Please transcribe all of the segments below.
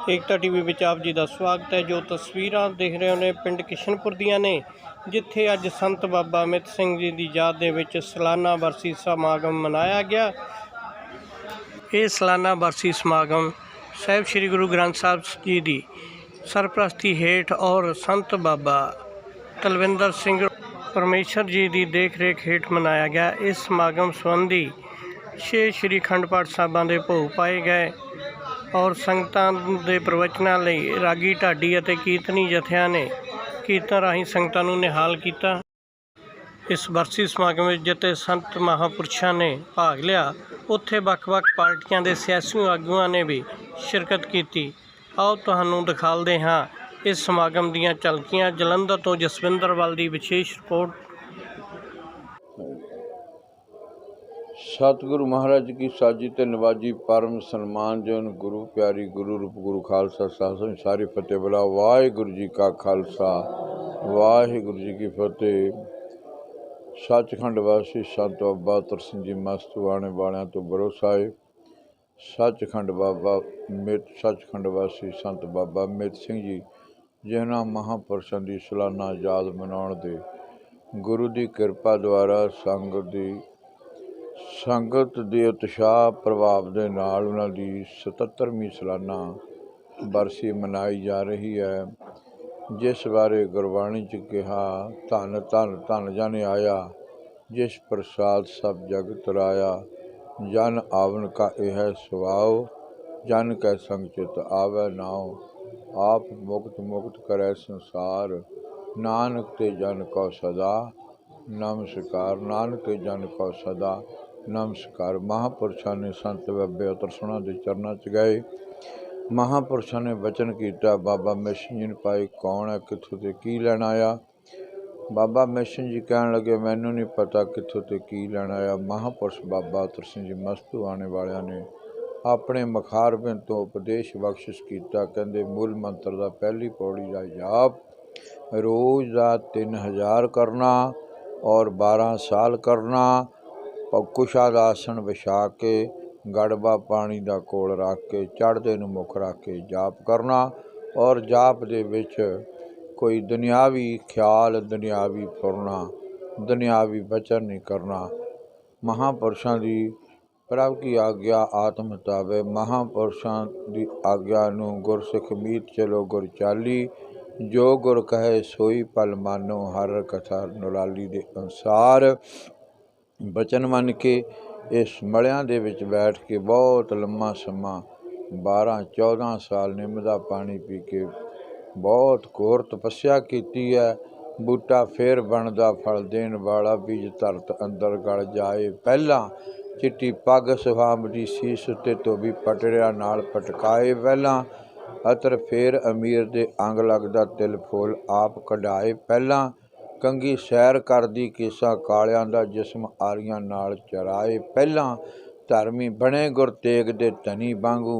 ਏਕਤਾ TV ਵਿੱਚ ਆਪ ਜੀ ਦਾ ਸਵਾਗਤ ਹੈ। ਜੋ ਤਸਵੀਰਾਂ ਦੇਖ ਰਹੇ ਹੋ ਨੇ ਪਿੰਡ ਕਿਸ਼ਨਪੁਰ ਦੀਆਂ ਨੇ, ਜਿੱਥੇ ਅੱਜ ਸੰਤ ਬਾਬਾ ਅਮਿਤ ਸਿੰਘ ਜੀ ਦੀ ਯਾਦ ਦੇ ਵਿੱਚ ਸਾਲਾਨਾ ਬਰਸੀ ਸਮਾਗਮ ਮਨਾਇਆ ਗਿਆ। ਇਹ ਸਾਲਾਨਾ ਬਰਸੀ ਸਮਾਗਮ ਸਾਹਿਬ ਸ੍ਰੀ ਗੁਰੂ ਗ੍ਰੰਥ ਸਾਹਿਬ ਜੀ ਦੀ ਸਰਪ੍ਰਸਤੀ ਹੇਠ और संत बाबा तलविंदर सिंह परमेश्वर जी की देख रेख हेठ मनाया गया। इस समागम संबंधी 6 श्री अखंड पाठ साहिबां दे भोग पाए गए और संगतां दे प्रवचनां लई रागी ढाडी अते कीर्तनी जथियां ने कीर्तन राहीं संगतां नूं निहाल कीता। इस बरसी समागम में जिते संत महापुरुषों ने भाग लिया, उत्थे वख-वख पार्टियां दे सियासी आगूआं ने भी शिरकत की। आओ तुहानूं दिखालदे हां इस समागम दीयां झलकियां। जलंधर तो जसविंदर वाल दी विशेष रिपोर्ट। सतगुरु महाराज की साजी ते नवाजी परम सन्मान जन गुरु प्यारी गुरु रूप गुरु खालसा साहब सारी फतेह बुला। वाहिगुरु जी का खालसा वाहिगुरु जी की फतेह। सचखंड वासी संत बाबा तरसिंह जी मस्त आने वालियां तो भरोसा है। सचखंड बाबा सचखंड वासी संत बाबा अमित सिंह जी जिन्हां महापुरुषों की सालाना याद मनाउण दे गुरु की किरपा द्वारा संगत के उत्साह प्रभाव के नाल उन्हां दी 77ਵੀਂ सालाना बरसी मनाई जा रही है, जिस बारे गुरबाणी च कहा धन धन धन जन आया, जिस प्रसाद सब जग तराया, जन आवन का यह स्वभाव, जन कै संग चित आवै नाव, आप मुक्त मुक्त करे संसार, नानक ते जन को सदा नमस्कार, नानक ते जन को सदा नमस्कार। महापुरुषों ने संत बाबे तरसुणा के चरणों च गए। महापुरुषों ने वचन किया, बाबा मिशन जी ने पाई कौन है, कित्थों ते की लैण आया। बाबा मिशन जी कहन लगे, मैनू नहीं पता कित्थों ते की लैण आया। महापुरुष बाबा तरसिंह जी मस्तू आने वालियां ने अपने मखारबिंद तो उपदेश बख्शिश किया। कहते मूल मंत्र का पहली पौड़ी का जाप रोज़ का 3000 करना और 12 साल करना। कुशा दा आसन विछा के गड़बा पानी का कोल रख के चढ़ते नूं मुख रख के जाप करना और जाप दे विच कोई दुनियावी ख्याल दुनियावी फुरना दुनियावी वचन नहीं करना। महापुरुषों की प्रभ की आज्ञा आत्म मुताबे, महापुरुषों की आज्ञा नूं गुरसिख मीत चलो गुर चाली, जो गुर कहे सोई पल मानो, हर कथा नुराली के अनुसार बचन मन के इस मलियां दे विच बैठ के बहुत लम्मा समा 12-14 साल निम दा पानी पी के बहुत घोर तपस्या की है। बूटा फिर बनदा फल देण वाला, बीज धरत अंदर गल जाए पहला, चिट्टी पग सुहामदी सीस उत्ते तो भी पटड़िया नाल पटकाए पहला, अतर फिर अमीर दे अंग लगदा तिल फूल आप कढ़ाए पहला, कंगी सैर करदी केसा कालियां दा जिस्म आरियां नाल चराए पहला, धर्मी बने गुर तेग दे धनी वांगू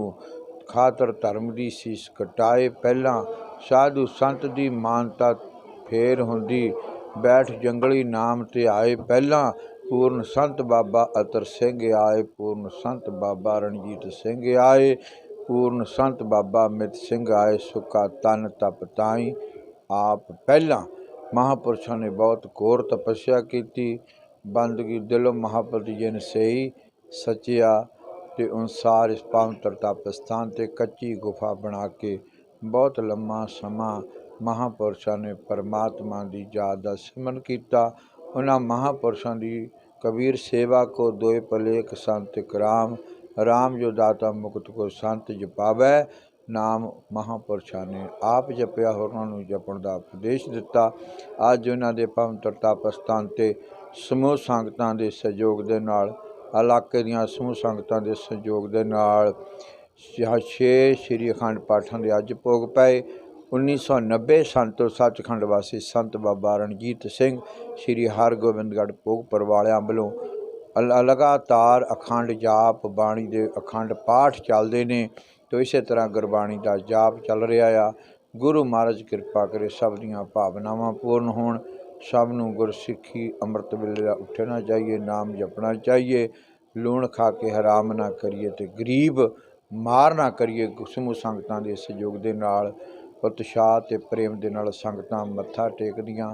खातर धर्म दी सीस कटाए पहला, साधु संत दी मानता फेर हुंदी, बैठ जंगली नाम ते आए पहला, पूर्ण संत बाबा अतर सिंह आए, पूर्ण संत बाबा रणजीत सिंह आए, पूर्ण संत बाबा अमित सिंह आए, सुखा तन तप ताई आप पहला। महापुरुषों ने बहुत घोर तपस्या की, बंदगी दिलों महापुरुष जिन सही सचिया ते अनुसार इस पवित्र तप स्थान ते कच्ची गुफा बना के बहुत लम्मा समा महापुरुषों ने परमात्मा की याद का सिमरन किया। उन्होंने महापुरुषों की कबीर सेवा को दोए पलेख संत कराम, राम जो दाता मुक्त को संत जपावै नाम। महापुरुषों ने आप जपया होरां नूं जपण का उपदेश दिता। अज उन्होंने पवित्र तप स्थान ते समूह संगतां दे सहयोग दे नाल, इलाके दीआं समूह संगतां दे सहयोग दे नाल 6 श्री अखंड पाठां दे अज भोग पए। 1990 संतो सचखंड वासी संत बाबा रणजीत सिंह श्री हरगोबिंदगढ़ भोगपुर वालियां वालों लगातार अखंड जाप बाणी दे अखंड पाठ चलते ने, तो इस तरह गुरबाणी का जाप चल रहा है। गुरु महाराज कृपा करे सब दीआं भावनावां पूर्ण होण, सब नूं गुरसिੱਖੀ अमृत वेले उठना चाहिए, नाम जपना चाहिए, लूण खा के हराम ना करिए तो गरीब ਮਾਰ ਨਾ ਕਰੀਏ। ਸਮੂਹ ਸੰਗਤਾਂ ਦੇ ਸਹਿਯੋਗ ਦੇ ਨਾਲ ਉਤਸ਼ਾਹ ਤੇ ਪ੍ਰੇਮ ਦੇ ਨਾਲ ਸੰਗਤਾਂ ਮੱਥਾ ਟੇਕਦੀਆਂ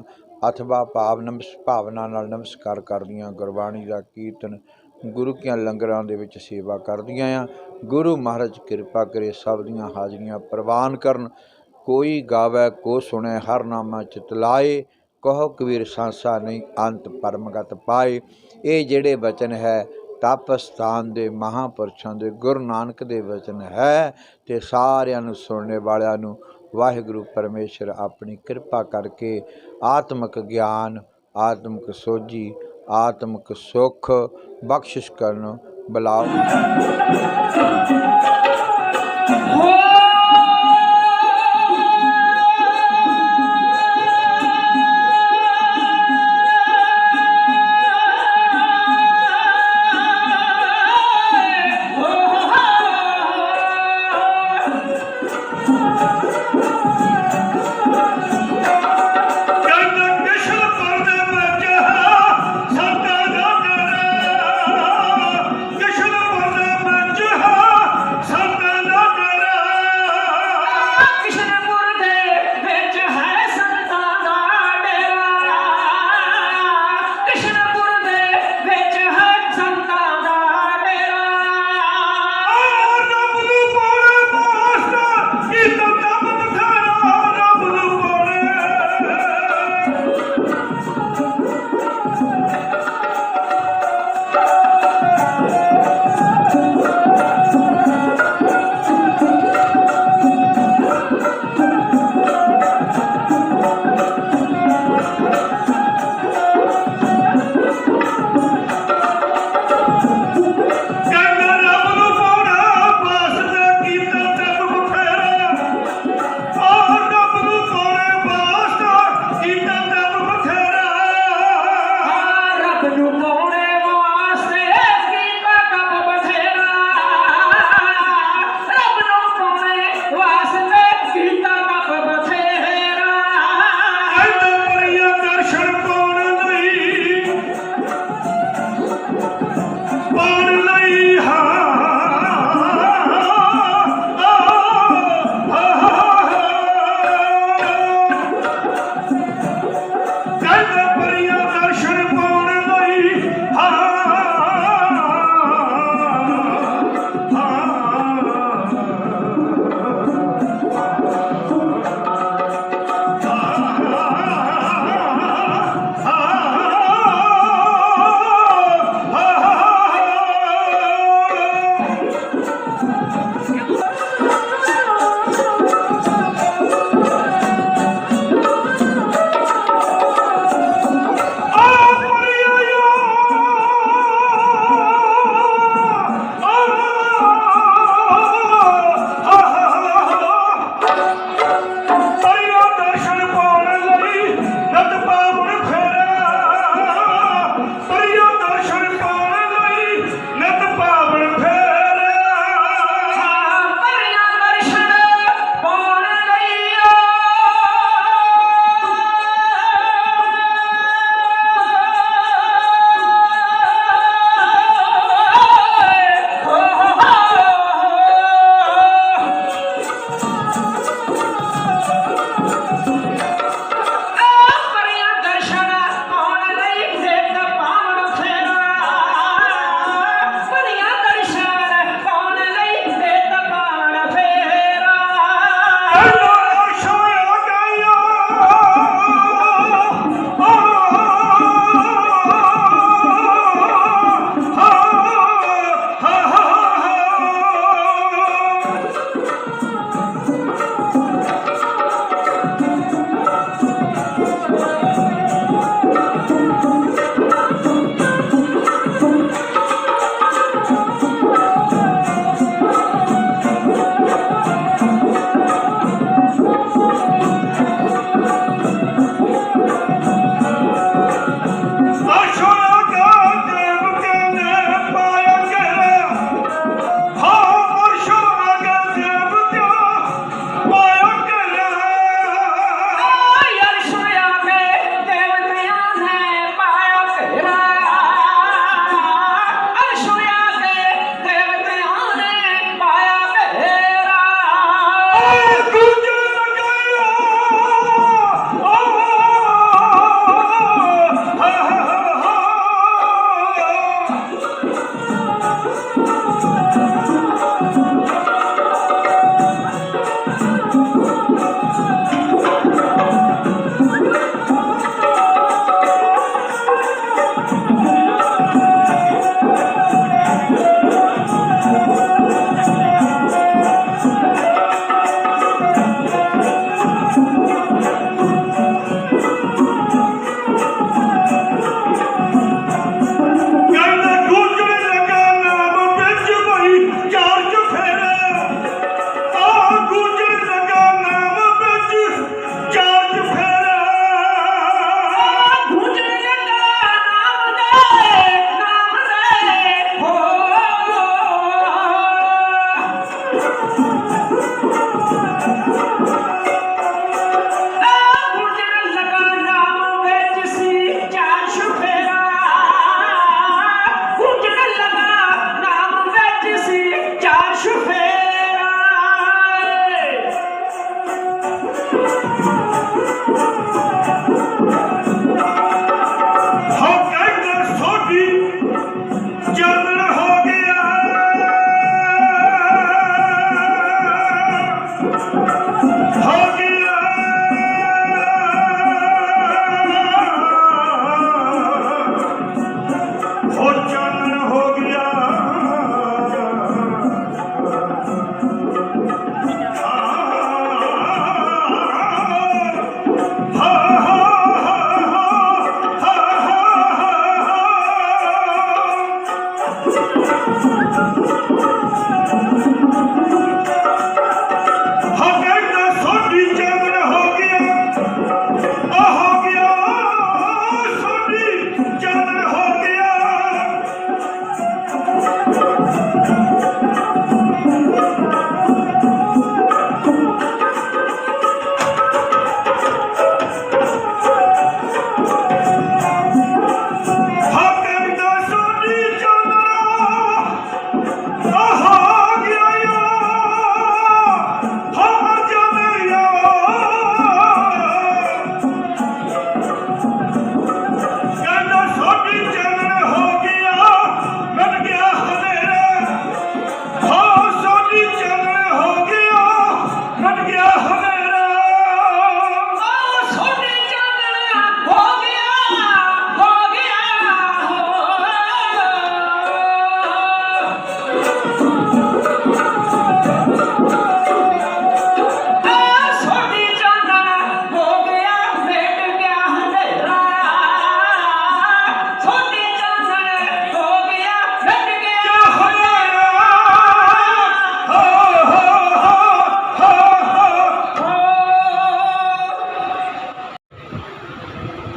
ਅਥਵਾ ਭਾਵਨਾ ਨਾਲ ਨਮਸਕਾਰ ਕਰਦੀਆਂ, ਗੁਰਬਾਣੀ ਦਾ ਕੀਰਤਨ, ਗੁਰੂ ਕੀਆਂ ਲੰਗਰਾਂ ਦੇ ਵਿੱਚ ਸੇਵਾ ਕਰਦੀਆਂ ਆ। ਗੁਰੂ ਮਹਾਰਾਜ ਕਿਰਪਾ ਕਰੇ, ਸਭ ਦੀਆਂ ਹਾਜ਼ਰੀਆਂ ਪ੍ਰਵਾਨ ਕਰਨ। ਕੋਈ ਗਾਵੈ ਕੋ ਸੁਣੈ, ਹਰ ਨਾਮਾ ਚਿਤ ਲਾਏ, ਕਹੋ ਕਬੀਰ ਸਾਂਸਾ ਨਹੀਂ ਅੰਤ ਪਰਮਗਤ ਪਾਏ। ਇਹ ਜਿਹੜੇ ਬਚਨ ਹੈ ਤਪ ਸਥਾਨ ਦੇ ਮਹਾਂਪੁਰਸ਼ਾਂ ਦੇ ਗੁਰੂ ਨਾਨਕ ਦੇ ਵਚਨ ਹੈ ਅਤੇ ਸਾਰਿਆਂ ਨੂੰ ਸੁਣਨੇ ਵਾਲਿਆਂ ਨੂੰ ਵਾਹਿਗੁਰੂ ਪਰਮੇਸ਼ਰ ਆਪਣੀ ਕਿਰਪਾ ਕਰਕੇ ਆਤਮਿਕ ਗਿਆਨ, ਆਤਮਿਕ ਸੋਝੀ, ਆਤਮਿਕ ਸੁੱਖ ਬਖਸ਼ਿਸ਼ ਕਰਨ ਬੁਲਾਓ।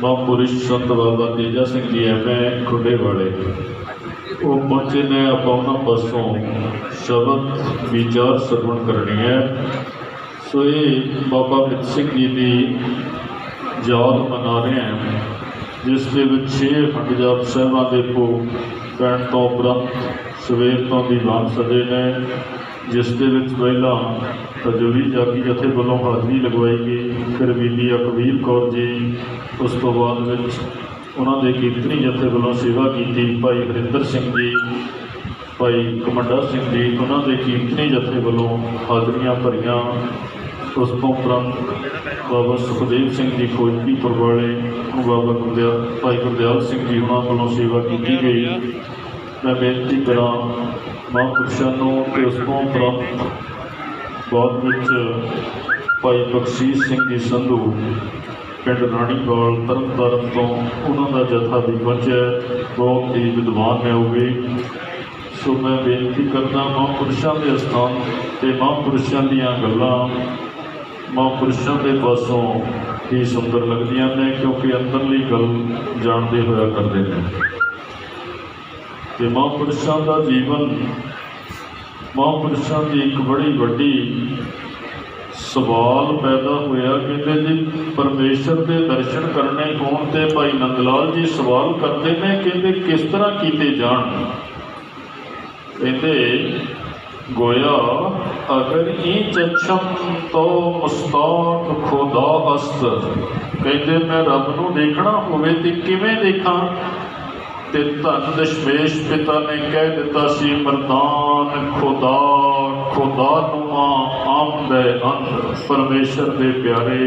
महापुरुष संत बाबा तेजा सिंह जी एवं खुडे वाले वो पहुंचे ने आप उन्होंने पासों शब्द विचार श्रवण करनी है। सो ये बाबा मित सिंह जी की याद मना रहे हैं, जिस दे विच 6 अखंड जाप साहिबां दे भोग पैण तो उपरंत सवेर तो दीवान सजे ने, जिस दे विच पहला हजूरी जागी जथे वालों हाज़री लगवाई गई, फिर बीबी अकबीर कौर जी, उस तो बाद उन्होंने कीर्तनी जथे वालों सेवा की, भाई हरिंदर सिंह जी, भाई कमंडा सिंह जी, उन्होंने कीर्तनी जथे वालों हाज़रियाँ भरियाँ। उस तो उपरंत बाबा सुखदेव सिंह जी खोजकीपुर वाले, बाबा भाई गुरदयाल सिंह जी उन्होंने वालों सेवा की गई। मैं बेनती करा महापुरुषों को, उस तो उपरंत बाद भाई बख्शीश सिंह जी संधू पिंड राणीवाल तरनतारन तो उन्होंने जत्था भी पहुँचा, बहुत ही विद्वान है वो भी। सो मैं बेनती करना महापुरुषों के स्थान ते महापुरुषों दीयां गल्लां महापुरुषों के पासों ही सुंदर लगदियां ने, क्योंकि अंदरली गल जानते होया करते हैं। ते महापुरुषों का जीवन, महापुरुषों की एक बड़ी वड्डी सवाल पैदा होया कहते जी परमेश्वर के दर्शन करने होण ते भाई नंदलाल जी सवाल करते हैं, कहते किस तरह किए जान। कहते गोया अगर ई चक्षम तो मुस्ताक खुदा अस्त, कहते मैं रब नूं देखना होवे ते किवें देखा। ते धन दशमेश पिता ने कह दिता सी मरदान खुदा खुदा नुआ आमद अंत, परमेश्वर के प्यारे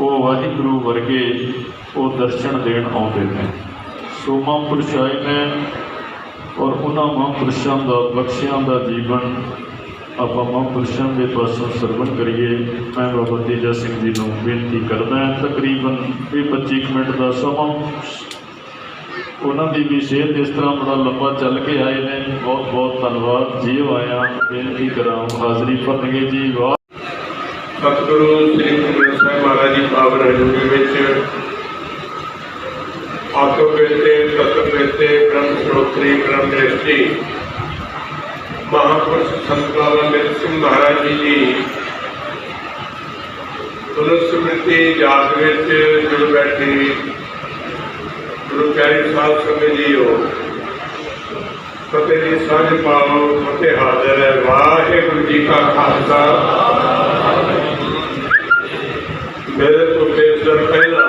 वो वाहिगुरु वर्गे वो दर्शन देन आते हैं। सो महापुरुष आए ने और उन्होंने महापुरुषों का बख्शियां का जीवन आप महापुरुषों के पासों सरवण करिए। मैं बाबा तेजा सिंह जी को बेनती करना है, तकरीबन 20-25 मिनट का समा उन्होंने भी सेहत इस तरह बड़ा लंबा चल के आए ने। बहुत बहुत धन्यवाद जी आया, बेनती करा हाज़री भरनगे जी। वाह सतगुरु श्री गुरु ग्रंथ साहिब महाराज जी पावन हजूरी में आतो बेटे तत्व बेटे ब्रह्म श्रोत्री ब्रह्म दृष्टि महापुरुष संत बाबा मित सिंह महाराज जी की पुनस्मृति याद में जुड़ बैठे गुरु प्यारे साहब संगत जी हो, फतेह जी साझ पाओ, फतेह हाजिर है। वाहिगुरू जी का खालसा मेरे तो कुछ दिन पहला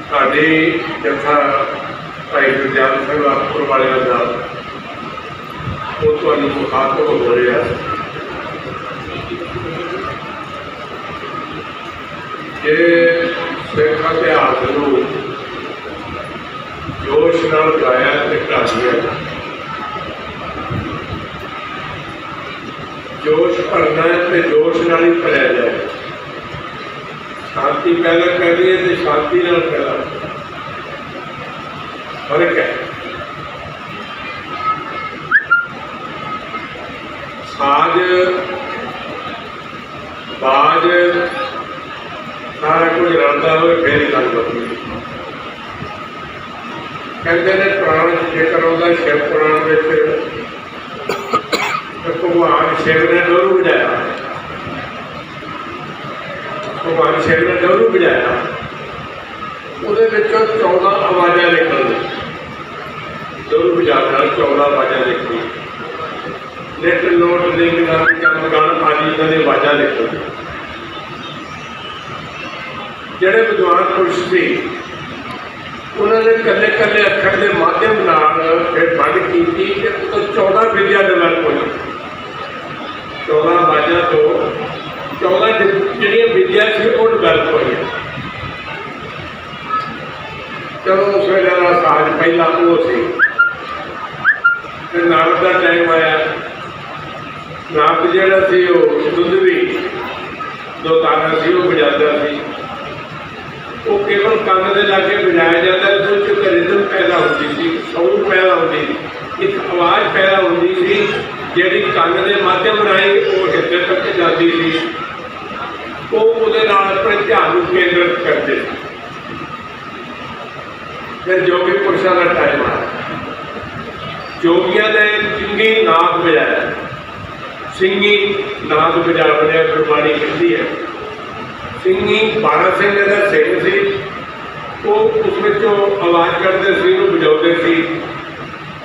साड़ी जथा भाई गुरजान सिंह लाखपुर वाले का वो तो मुखातब हो रहा कि सिख इतिहास को जोश नाल गाया ते ढा दिया। जोश भरना है तो जोश नाल ही भरिया जाए। शांति पैदा करनी है तो शांति नाल पैदा, फर्क है। साज बाज सारा कुछ रलता हो फिर गल बनती। कहते हैं पुराण जिक्र आता शिव पुराण भगवान शिव ने डोरू बजाया, भगवान शिव ने डोरू बजाया, ਉਹਦੇ ਵਿੱਚੋਂ 14 ਆਵਾਜ਼ਾਂ ਨਿਕਲਦੀਆਂ। ਡੋਰੂ ਬਜਾਉਣ ਨਾਲ 14 ਆਵਾਜ਼ਾਂ ਨਿਕਲੀਆਂ। ਨਿੱਤ ਨੋਟ ਲਿੰਗ ਦਾ ਕੰਮ ਗਣ ਆਦਿ ਦੀਆਂ ਆਵਾਜ਼ਾਂ ਨਿਕਲਦੀਆਂ। ਜਿਹੜੇ ਵਿਦਵਾਨ ਪੁਰਸ਼ ਸੀ ਉਹਨਾਂ ਨੇ ਕੱਲੇ ਕੱਲੇ ਅੱਖਰ ਦੇ ਮਾਧਿਅਮ ਨਾਲ ਫਿਰ ਵੰਡ ਕੀਤੀ ਕਿ ਉਹ 14 ਵਿਦਿਆ ਡਿਵੈਲਪ ਹੋਈ। 14 ਆਵਾਜ਼ਾਂ ਤੋਂ 14 ਜਿਹੜੀਆਂ ਵਿਦਿਆ ਸੀ ਉਹ ਡਿਵੈਲਪ ਹੋਈਆਂ। चलो उस वे का साज पहला वो सी, फिर नारद का टाइम आया। नारद जरा सी दुध भी दो तारा सी वो बजाता सी। वो केवल कंन के लागे बजाया जाता, उसके एक रिदम पैदा होती सी, साउंड पैदा होती, एक आवाज़ पैदा होती सी जिहड़ी कंन के माध्यम राही वो हिरदे तक जाती सी। वो उसदे नाल अपने ध्यान को केंद्रित करते थे। फिर जोगी पुरुषों का टाइम आया। जोगिया ने सिंगी नाद बजाया, सिंगी नाद बजा बजा गुरबाणी कहती है। सिंगी 12 सिंह का सिंह सी, वो उस आवाज़ करते सी, बजाते सी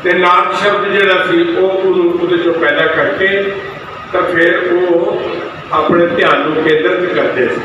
ते नाद शब्द जिहड़ा सी वो उहदे चों पैदा करके तो फिर वो अपने ध्यान को केंद्रित करते सी।